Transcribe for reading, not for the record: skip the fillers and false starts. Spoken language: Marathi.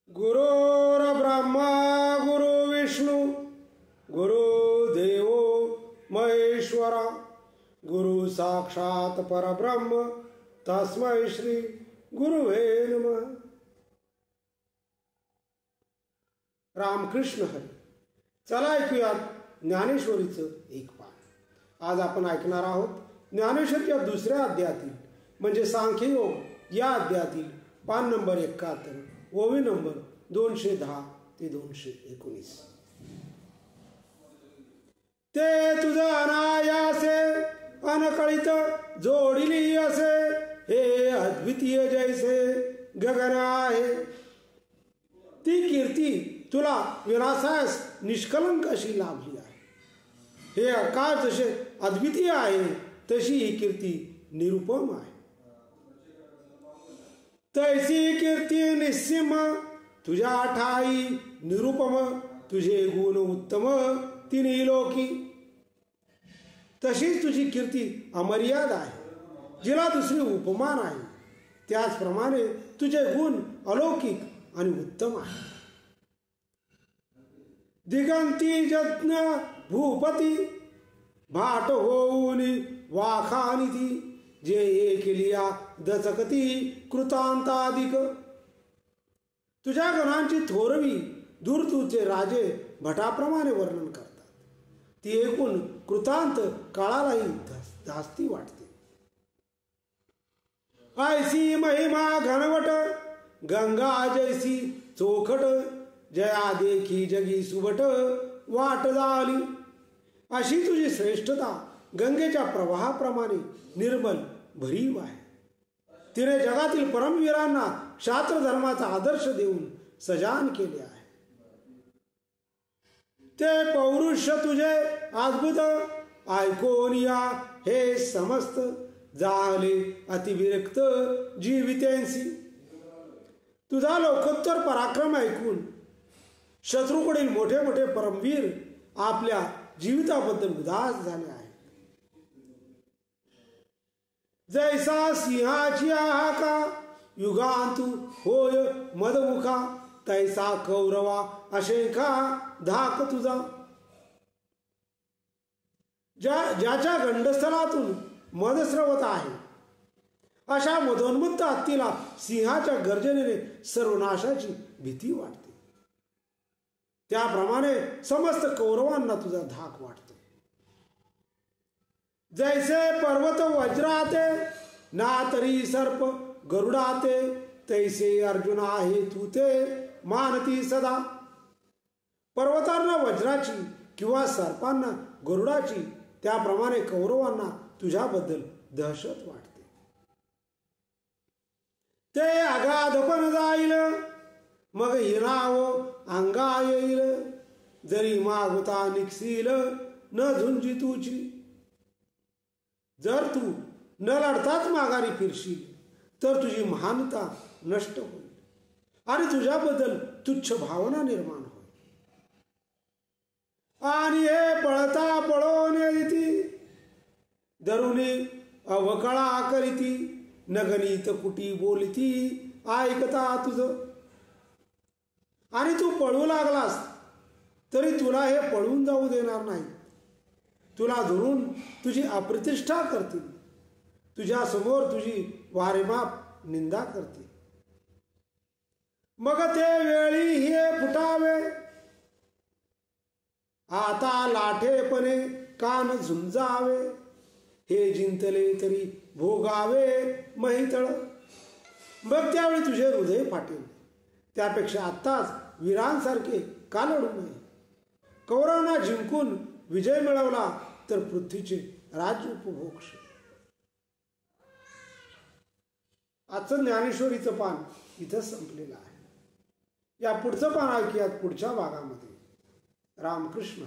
गुरुर्ब्रह्मा गुरुविष्णू गुरुदेवो महेश्वरा गुरु साक्षात परब्रह्म तस्मै श्री गुरुवे नमः. रामकृष्ण हरी. चला ऐकूयात ज्ञानेश्वरीचं एक पान. आज आपण ऐकणार आहोत ज्ञानेश्वरीच्या दुसऱ्या अध्यायातील म्हणजे सांख्ययोग या अध्यायातील पान नंबर 71 ओवी नंबर 210 ते 219. ते तुझ अनायासे अनकळित जोडिली असे हे अद्वितीय जैसे गगन आहे. ती कीर्ती तुला विनाशास निष्कलंक अशी लाभली आहे. हे आकाश जसे अद्वितीय आहे तशी ही कीर्ती निरुपम आहे. तैसी कीर्ती निस्सीम तुझ्या ठाई निरुपम तुझे गुण उत्तम तिन्ही लोकी. तशीच तुझी कीर्ती अमर्याद आहे जिला दुसरी उपमा नाही. त्याचप्रमाणे तुझे गुण अलौकिक आणि उत्तम आहे. दिगंती यज्ञ भूपती भाट होऊन वाखानिती जे केलिया दचकती कृतांताधिक. तुझ्या गुणांची थोरवी दूरदूरचे राजे भटाप्रमाणे वर्णन करतात. ती एकूण कृतांत काळालाही धास्ती वाटते. ऐसी महिमा घनवट गंगा जैसी चोखट जया देखी जगी सुबट वाट झाली. अशी तुझी श्रेष्ठता गंगेच्या प्रवाहाप्रमाणे निर्मल भरीव आहे. तिने जगातील परमवीरांना क्षात्र धर्माचा आदर्श देऊन सजान केले आहे. ते पौरुष तुझे अद्भुत ऐकून या हे समस्त झाले अतिविरक्त जीवितेंसी. तुझा लोकोत्तर पराक्रम ऐकून शत्रूकडील मोठे मोठे परमवीर आपल्या जीविताबद्दल उदास झाले आहेत. जैसा सिंहाची आहाका युगांतू होय मदमुखा तैसा कौरवा अशेखा धाक तुझा. ज्याच्या गंडस्थलातून मदस्रवत आहे अशा मदोन्मुक्त हत्तीला सिंहाच्या गर्जनेने सर्वनाशाची भीती वाटते. त्याप्रमाणे समस्त कौरवांना तुझा धाक वाटतो. जैसे पर्वत वज्राते ना तरी सर्प गरुडाते तैसे अर्जुन आहे तू ते मानती सदा. पर्वतांना वज्राची किंवा सर्पांना गरुडाची त्याप्रमाणे कौरवांना तुझ्याबद्दल दहशत वाटते. ते अगाध पण जाईल मग हिराव अंगा येईल जरी मागुता निघशील न झुंजी तुझी. जर तू न लढताच माघारी फिरशील तर तुझी महानता नष्ट होईल आणि तुझ्याबद्दल तुच्छ भावना निर्माण होईल. आणि हे पळता पळवून येती धरुणी अवकळा करीती नगणित कुटी बोलती ऐकता तुझं. आणि तू पळू लागलास तरी तुला हे पळून जाऊ देणार नाही. तुला धरून तुझी अप्रतिष्ठा करतील. तुझ्या समोर तुझी वारेमाप निंदा करतील. मग ते वेळी हे फुटावे आता लाठेपणे कान झुंजावे हे जिंतले तरी भोगावे महितळ. मग त्यावेळी तुझे हृदय फाटेल. त्यापेक्षा आत्ताच वीरांसारखे का लढू नये. कौरवांना जिंकून विजय मिळवला तर पृथ्वीचे राज्य उपभोक्ष. आजचं ज्ञानेश्वरीचं पान इथं संपलेलं आहे. या पुढचं पान ऐकूयात पुढच्या भागामध्ये. रामकृष्ण.